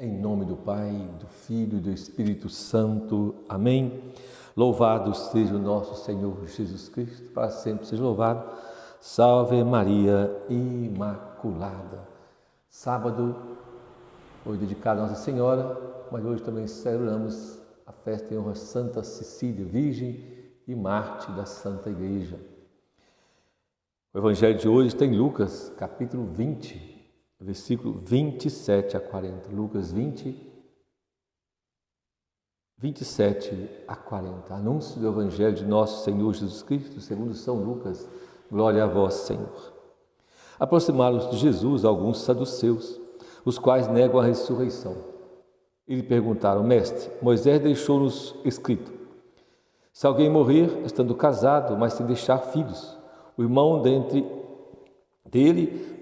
Em nome do Pai, do Filho e do Espírito Santo. Amém. Louvado seja o nosso Senhor Jesus Cristo, para sempre seja louvado. Salve Maria Imaculada. Sábado, hoje dedicado a Nossa Senhora, mas hoje também celebramos a festa em honra a Santa Cecília, Virgem e Mártir da Santa Igreja. O Evangelho de hoje está em Lucas, capítulo 20, versículo 27 a 40. Lucas 20, 27 a 40. Anúncio do Evangelho de nosso Senhor Jesus Cristo, segundo São Lucas. Glória a vós, Senhor. Aproximaram-se de Jesus alguns saduceus, os quais negam a ressurreição. E lhe perguntaram: Mestre, Moisés deixou-nos escrito: se alguém morrer, estando casado, mas sem deixar filhos, o irmão dele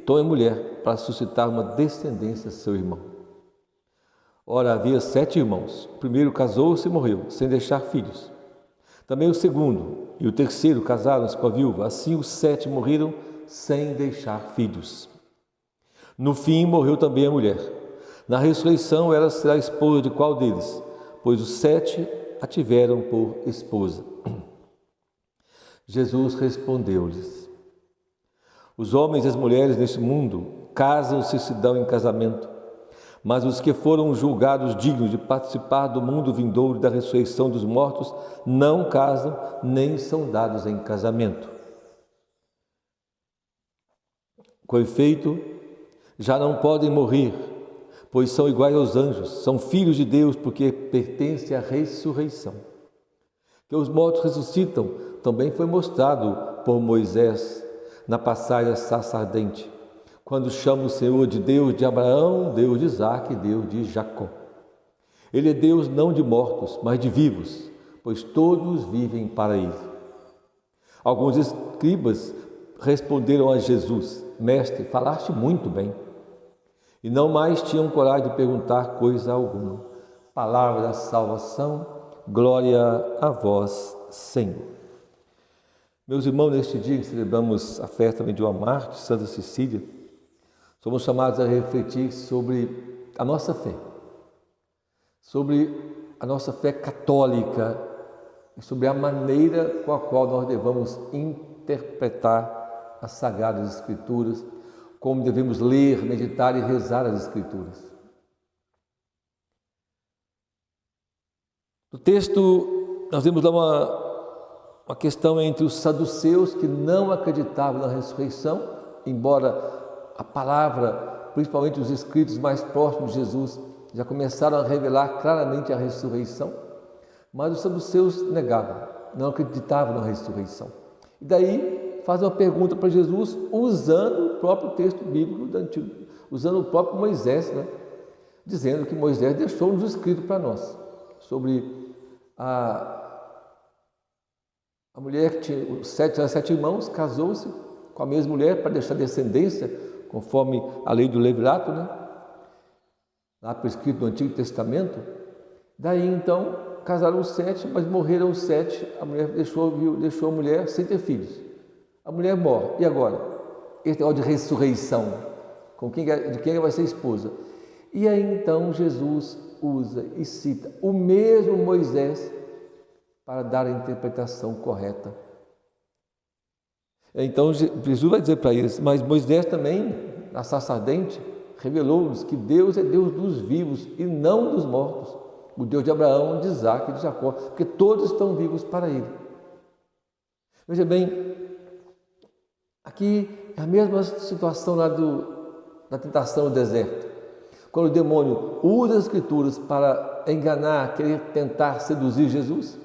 tome mulher para suscitar uma descendência a seu irmão. Ora, havia 7 irmãos. O primeiro casou-se e morreu, sem deixar filhos. Também o segundo e o terceiro casaram-se com a viúva. Assim os 7 morreram sem deixar filhos. No fim, morreu também a mulher. Na ressurreição, ela será esposa de qual deles? Pois os 7 a tiveram por esposa. Jesus respondeu-lhes: os homens e as mulheres neste mundo casam-se e se dão em casamento, mas os que foram julgados dignos de participar do mundo vindouro e da ressurreição dos mortos não casam nem são dados em casamento. Com efeito, já não podem morrer, pois são iguais aos anjos, são filhos de Deus, porque pertencem à ressurreição. Que os mortos ressuscitam também foi mostrado por Moisés na passagem sarça ardente, quando chama o Senhor de Deus de Abraão, Deus de Isaque e Deus de Jacó. Ele é Deus não de mortos, mas de vivos, pois todos vivem para Ele. Alguns escribas responderam a Jesus: Mestre, falaste muito bem. E não mais tinham coragem de perguntar coisa alguma. Palavra da salvação, glória a vós, Senhor. Meus irmãos, neste dia que celebramos a festa também de uma mártir, Santa Cecília, somos chamados a refletir sobre a nossa fé, sobre a nossa fé católica e sobre a maneira com a qual nós devemos interpretar as Sagradas Escrituras, como devemos ler, meditar e rezar as Escrituras. No texto, nós vemos lá uma questão entre os saduceus, que não acreditavam na ressurreição, embora a palavra, principalmente os escritos mais próximos de Jesus, já começaram a revelar claramente a ressurreição, mas os saduceus negavam, não acreditavam na ressurreição. E daí faz uma pergunta para Jesus, usando o próprio texto bíblico do Antigo, usando o próprio Moisés, dizendo que Moisés deixou-nos escrito para nós, sobre a mulher que tinha os 7 irmãos, casou-se com a mesma mulher para deixar descendência, conforme a lei do levirato, lá prescrito no Antigo Testamento. Daí então casaram os 7, mas morreram os 7, a mulher deixou a mulher sem ter filhos. A mulher morre, e agora? Esse negócio de ressurreição, de quem vai ser esposa? E aí então Jesus usa e cita o mesmo Moisés para dar a interpretação correta. Então Jesus vai dizer para eles: mas Moisés também, na sarça ardente, revelou-nos que Deus é Deus dos vivos e não dos mortos, o Deus de Abraão, de Isaque e de Jacó, porque todos estão vivos para Ele. Veja bem, aqui é a mesma situação lá da tentação no deserto, quando o demônio usa as Escrituras para enganar, querer tentar seduzir Jesus,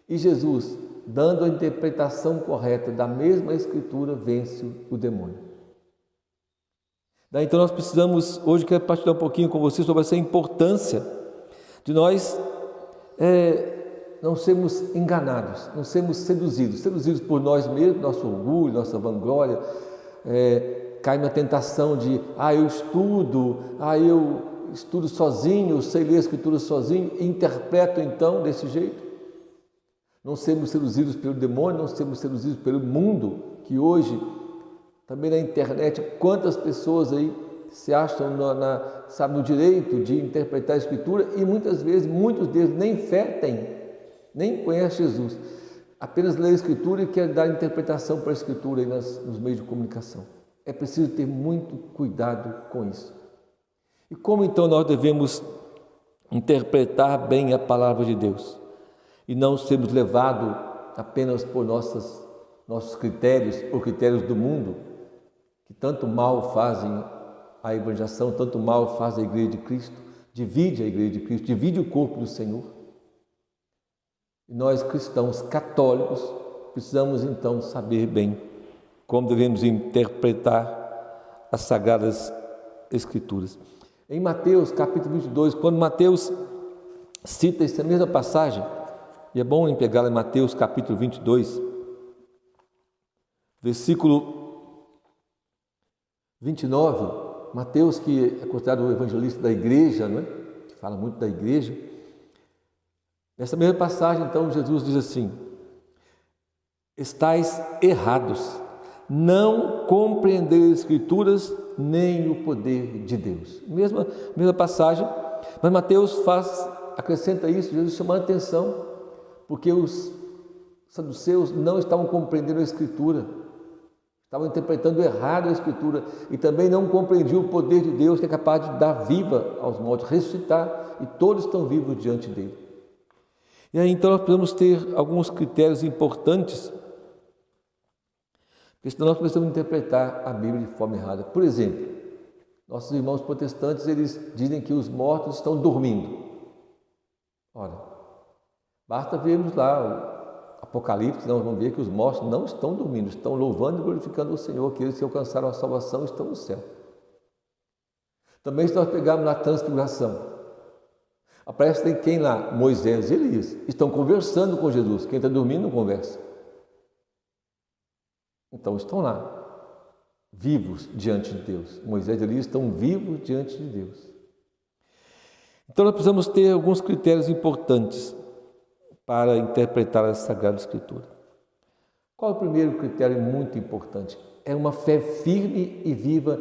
e Jesus, dando a interpretação correta da mesma Escritura, vence o demônio. Então nós precisamos, hoje quero partilhar um pouquinho com vocês sobre essa importância de nós não sermos enganados, não sermos seduzidos por nós mesmos, nosso orgulho, nossa vanglória, cai na tentação de, eu estudo sozinho, eu sei ler a Escritura sozinho, e interpreto então desse jeito. Não sermos seduzidos pelo demônio, não sermos seduzidos pelo mundo, que hoje, também na internet, quantas pessoas aí se acham no direito de interpretar a Escritura e muitas vezes, muitos deles nem fé têm, nem conhecem Jesus. Apenas lê a Escritura e quer dar interpretação para a Escritura aí nos meios de comunicação. É preciso ter muito cuidado com isso. E como então nós devemos interpretar bem a palavra de Deus e não sermos levados apenas por nossos critérios ou critérios do mundo, que tanto mal fazem a evangelização, tanto mal faz a Igreja de Cristo, divide a Igreja de Cristo, divide o corpo do Senhor. E nós cristãos católicos precisamos então saber bem como devemos interpretar as Sagradas Escrituras. Em Mateus capítulo 22, quando Mateus cita essa mesma passagem, e é bom pegá-la em Mateus capítulo 22, versículo 29, Mateus, que é considerado o evangelista da igreja, não é? Que fala muito da igreja. Nessa mesma passagem, então, Jesus diz assim: estais errados, não compreender as Escrituras nem o poder de Deus. Mesma passagem, mas Mateus acrescenta isso, Jesus chamando a atenção, porque os saduceus não estavam compreendendo a Escritura, estavam interpretando errado a Escritura e também não compreendiam o poder de Deus, que é capaz de dar vida aos mortos, ressuscitar, e todos estão vivos diante dele. E aí então nós precisamos ter alguns critérios importantes, porque senão nós precisamos interpretar a Bíblia de forma errada. Por exemplo, nossos irmãos protestantes, eles dizem que os mortos estão dormindo. Ora, basta vermos lá o Apocalipse, nós vamos ver que os mortos não estão dormindo, estão louvando e glorificando o Senhor, aqueles que alcançaram a salvação estão no céu. Também se nós pegarmos na transfiguração, aparece quem lá? Moisés e Elias, estão conversando com Jesus, quem está dormindo não conversa. Então estão lá, vivos diante de Deus. Moisés e Elias estão vivos diante de Deus. Então nós precisamos ter alguns critérios importantes para interpretar a Sagrada Escritura. Qual é o primeiro critério muito importante? É uma fé firme e viva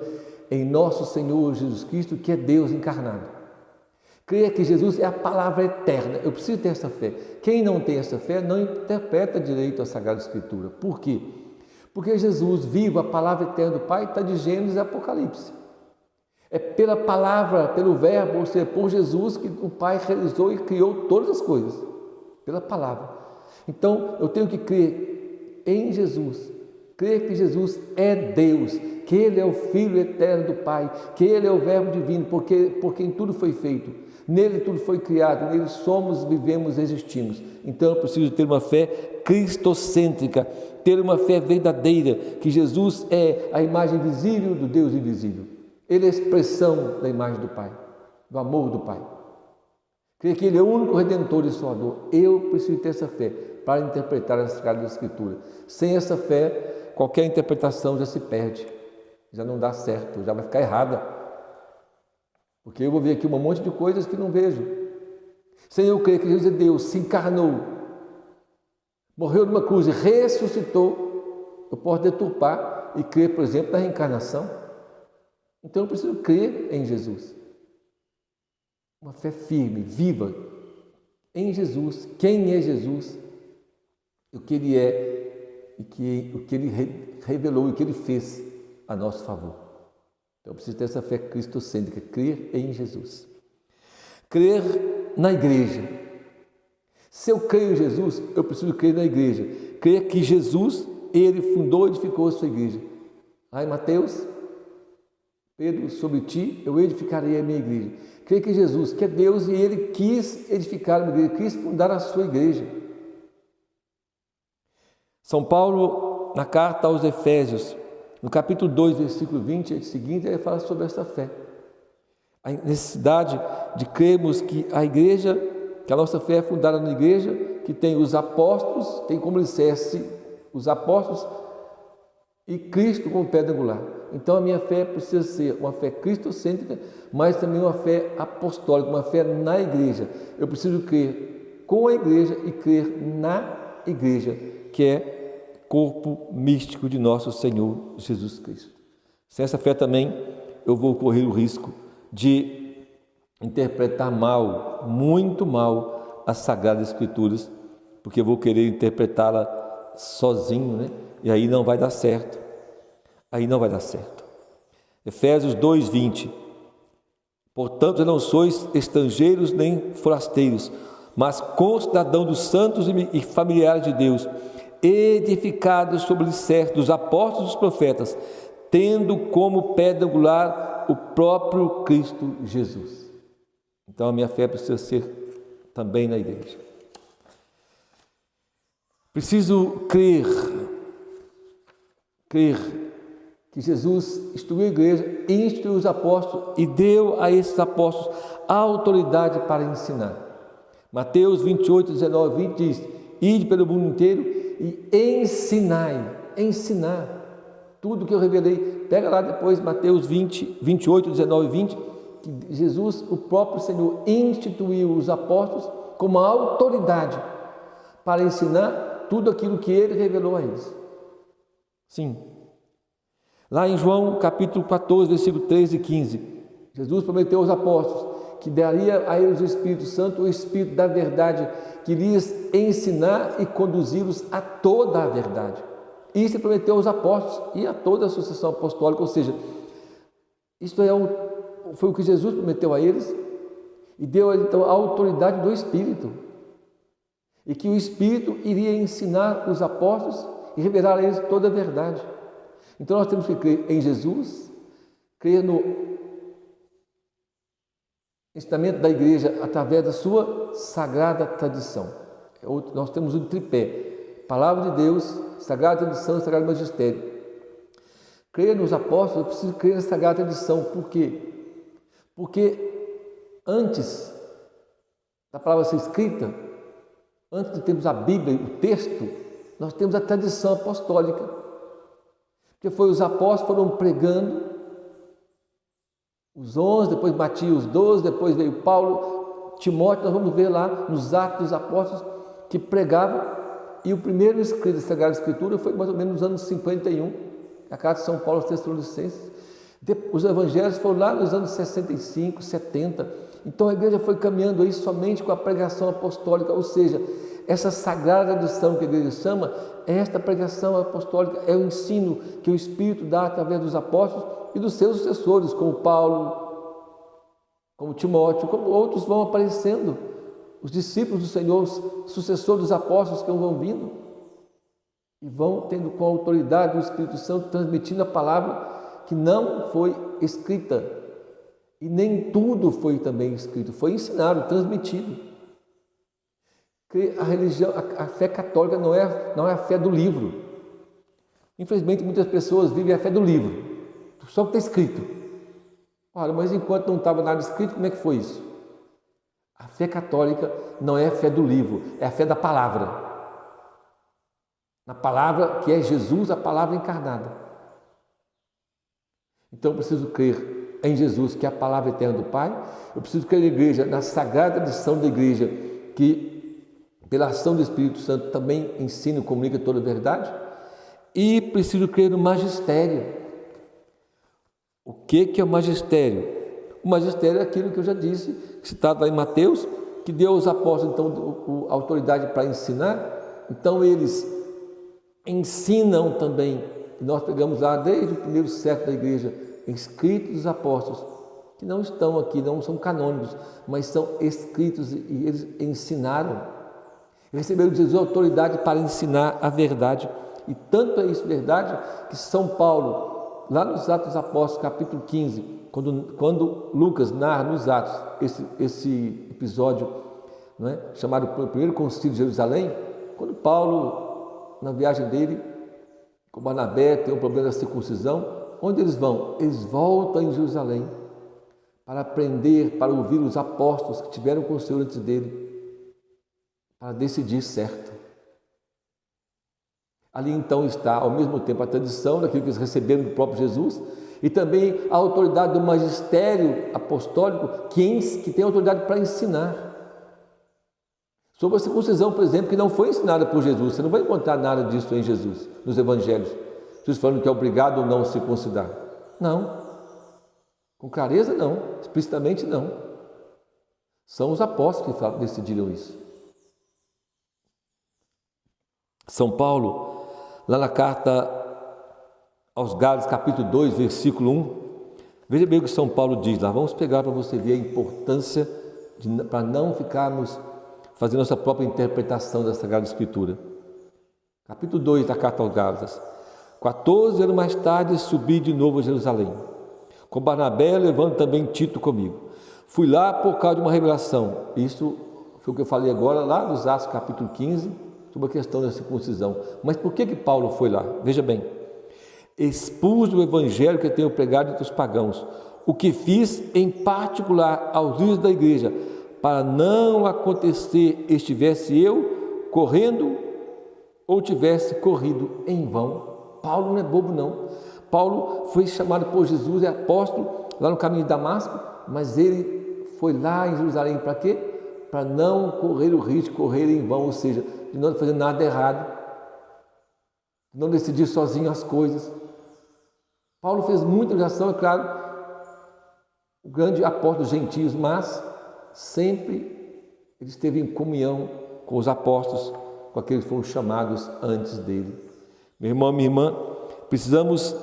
em nosso Senhor Jesus Cristo, que é Deus encarnado. Crer que Jesus é a palavra eterna. Eu preciso ter essa fé. Quem não tem essa fé não interpreta direito a Sagrada Escritura. Por quê? Porque Jesus, vivo, a palavra eterna do Pai, está de Gênesis e Apocalipse. É pela palavra, pelo verbo, ou seja, por Jesus, que o Pai realizou e criou todas as coisas. Pela palavra. Então, eu tenho que crer em Jesus, crer que Jesus é Deus, que Ele é o Filho eterno do Pai, que Ele é o Verbo divino, por quem tudo foi feito, nele tudo foi criado, nele somos, vivemos, existimos. Então, eu preciso ter uma fé cristocêntrica, ter uma fé verdadeira, que Jesus é a imagem visível do Deus invisível. Ele é a expressão da imagem do Pai, do amor do Pai. Crer que Ele é o único Redentor e Salvador. Eu preciso ter essa fé para interpretar a Sagrada Escritura. Sem essa fé, qualquer interpretação já se perde, já não dá certo, já vai ficar errada. Porque eu vou ver aqui um monte de coisas que não vejo. Sem eu crer que Jesus é Deus, se encarnou, morreu numa cruz e ressuscitou, eu posso deturpar e crer, por exemplo, na reencarnação. Então eu preciso crer em Jesus. Uma fé firme, viva em Jesus, quem é Jesus, o que Ele é e o que Ele revelou e o que Ele fez a nosso favor. Então eu preciso ter essa fé cristocêntrica, crer em Jesus. Crer na igreja. Se eu creio em Jesus, eu preciso crer na igreja. Crer que Jesus, Ele fundou e edificou a sua igreja. Lá em Mateus, Pedro, sobre ti eu edificarei a minha igreja. Creio que Jesus, que é Deus, e Ele quis edificar uma igreja, quis fundar a sua igreja. São Paulo, na carta aos Efésios, no capítulo 2, versículo 20 e seguinte, ele fala sobre essa fé. A necessidade de crermos que a igreja, que a nossa fé é fundada na igreja, que tem os apóstolos, tem como alicerce os apóstolos e Cristo como pedra angular. Então a minha fé precisa ser uma fé cristocêntrica, mas também uma fé apostólica, uma fé na igreja. Eu preciso crer com a igreja e crer na igreja, que é corpo místico de nosso Senhor Jesus Cristo. Sem essa fé também eu vou correr o risco de interpretar mal, muito mal, as Sagradas Escrituras, porque eu vou querer interpretá-la sozinho, né? E aí não vai dar certo. Aí não vai dar certo. Efésios 2:20. Portanto, não sois estrangeiros nem forasteiros, mas concidadãos dos santos e familiares de Deus, edificados sobre o alicerce dos apóstolos e dos profetas, tendo como pedra angular o próprio Cristo Jesus. Então a minha fé precisa ser também na igreja. Preciso crer que Jesus instruiu a igreja, instruiu os apóstolos e deu a esses apóstolos a autoridade para ensinar. Mateus 28:19-20 diz: ide pelo mundo inteiro e ensinar tudo que eu revelei. Pega lá depois Mateus 28:19-20, que Jesus, o próprio Senhor, instituiu os apóstolos como a autoridade para ensinar tudo aquilo que ele revelou a eles. Sim. Lá em João capítulo 14, versículo 13 e 15, Jesus prometeu aos apóstolos que daria a eles o Espírito Santo, o Espírito da verdade, que lhes ensinar e conduzi-los a toda a verdade. Isso ele prometeu aos apóstolos e a toda a sucessão apostólica, ou seja, isto foi o que Jesus prometeu a eles e deu então a autoridade do Espírito. E que o Espírito iria ensinar os apóstolos e revelar a eles toda a verdade. Então nós temos que crer em Jesus, crer no ensinamento da igreja através da sua sagrada tradição. Nós temos um tripé: Palavra de Deus, Sagrada Tradição e Sagrado Magistério. Crer nos apóstolos, eu preciso crer na Sagrada Tradição. Por quê? Porque antes da palavra ser escrita, antes de termos a Bíblia, o texto, nós temos a tradição apostólica. Porque foi os apóstolos que foram pregando, os 11, depois Matias os 12, depois veio Paulo, Timóteo, nós vamos ver lá nos Atos dos Apóstolos que pregavam, e o primeiro escrito da Sagrada Escritura foi mais ou menos nos anos 51, a carta de São Paulo aos Tessalonicenses. Os evangelhos foram lá nos anos 65, 70. Então a igreja foi caminhando aí somente com a pregação apostólica, ou seja, essa sagrada tradição que a igreja chama, esta pregação apostólica é o ensino que o Espírito dá através dos apóstolos e dos seus sucessores, como Paulo, como Timóteo, como outros vão aparecendo, os discípulos do Senhor, os sucessores dos apóstolos que vão vindo e vão tendo com a autoridade do Espírito Santo transmitindo a palavra que não foi escrita e nem tudo foi também escrito, foi ensinado, transmitido. A religião, a fé católica não é a fé do livro. Infelizmente, muitas pessoas vivem a fé do livro, só o que está escrito. Olha, mas enquanto não estava nada escrito, como é que foi isso? A fé católica não é a fé do livro, é a fé da palavra. Na palavra que é Jesus, a palavra encarnada. Então eu preciso crer em Jesus, que é a palavra eterna do Pai. Eu preciso crer na igreja, na sagrada tradição da igreja, que pela ação do Espírito Santo também ensina e comunica toda a verdade. E preciso crer no magistério. O que é o magistério? O magistério é aquilo que eu já disse, citado lá em Mateus, que deu aos apóstolos então a autoridade para ensinar. Então eles ensinam também, e nós pegamos lá desde o primeiro século da igreja, escritos dos apóstolos, que não estão aqui, não são canônicos, mas são escritos e eles ensinaram. Receberam de Jesus a autoridade para ensinar a verdade. E tanto é isso verdade que São Paulo, lá nos Atos dos Apóstolos, capítulo 15, quando Lucas narra nos Atos esse episódio, não é, chamado pelo primeiro concílio de Jerusalém, quando Paulo, na viagem dele, com Barnabé, tem um problema da circuncisão, onde eles vão? Eles voltam em Jerusalém para aprender, para ouvir os apóstolos que tiveram com o Senhor antes dele, para decidir certo. Ali então está ao mesmo tempo a tradição daquilo que eles receberam do próprio Jesus e também a autoridade do magistério apostólico que tem autoridade para ensinar. Sobre a circuncisão, por exemplo, que não foi ensinada por Jesus, você não vai encontrar nada disso em Jesus, nos evangelhos. Jesus falando que é obrigado ou não circuncidar. Não. Com clareza não, explicitamente não. São os apóstolos que decidiram isso. São Paulo, lá na carta aos Gálatas, capítulo 2, versículo 1, veja bem o que São Paulo diz lá. Vamos pegar para você ver a importância, para não ficarmos fazendo nossa própria interpretação da Sagrada Escritura. Capítulo 2 da carta aos Gálatas. 14 anos mais tarde, subi de novo a Jerusalém. Com Barnabé, levando também Tito comigo. Fui lá por causa de uma revelação. Isso foi o que eu falei agora, lá nos Atos, capítulo 15, sobre a questão da circuncisão. Mas por que Paulo foi lá? Veja bem. Expus o evangelho que tenho pregado entre os pagãos, o que fiz em particular aos líderes da igreja, para não acontecer estivesse eu correndo ou tivesse corrido em vão. Paulo não é bobo não. Paulo foi chamado por Jesus, é apóstolo, lá no caminho de Damasco, mas ele foi lá em Jerusalém para quê? Para não correr o risco de correr em vão, ou seja, de não fazer nada errado, de não decidir sozinho as coisas. Paulo fez muita oração, é claro, o grande apóstolo dos gentios, mas sempre ele esteve em comunhão com os apóstolos, com aqueles que foram chamados antes dele. Meu irmão, minha irmã, precisamos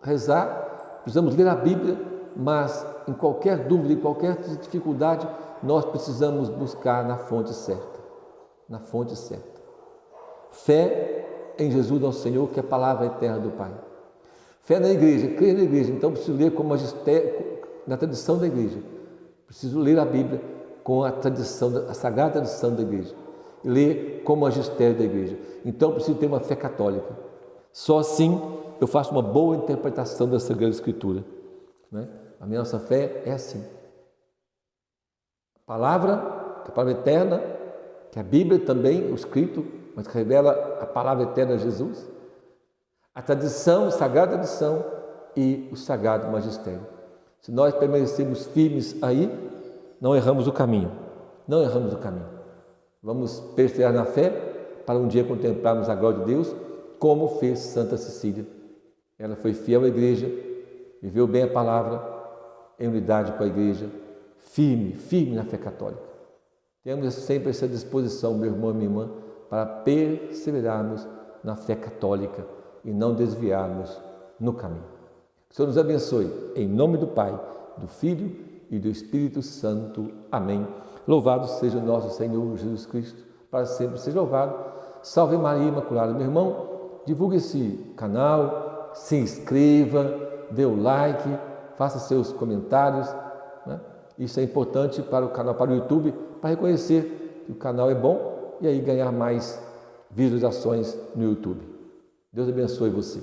rezar, precisamos ler a Bíblia, mas em qualquer dúvida, em qualquer dificuldade, nós precisamos buscar na fonte certa. Na fonte certa. Fé em Jesus nosso Senhor, que é a palavra eterna do Pai. Fé na igreja, crer na igreja, então preciso ler com magistério, na tradição da igreja. Preciso ler a Bíblia com a tradição, a sagrada tradição da igreja. Ler com o magistério da igreja. Então preciso ter uma fé católica. Só assim eu faço uma boa interpretação da Sagrada Escritura. Né? A nossa fé é assim. A palavra eterna, que a Bíblia também, o escrito, mas que revela a palavra eterna de Jesus. A tradição, a sagrada tradição e o sagrado magistério. Se nós permanecermos firmes aí, não erramos o caminho. Não erramos o caminho. Vamos perseverar na fé para um dia contemplarmos a glória de Deus, como fez Santa Cecília. Ela foi fiel à igreja, viveu bem a palavra, em unidade com a igreja, firme na fé católica. Temos sempre essa disposição, meu irmão e minha irmã, para perseverarmos na fé católica e não desviarmos no caminho. Que o Senhor nos abençoe, em nome do Pai, do Filho e do Espírito Santo. Amém. Louvado seja o nosso Senhor Jesus Cristo, para sempre seja louvado. Salve Maria Imaculada. Meu irmão, divulgue esse canal, se inscreva, dê o like, faça seus comentários, né? Isso é importante para o canal, para o YouTube, para reconhecer que o canal é bom e aí ganhar mais visualizações no YouTube. Deus abençoe você.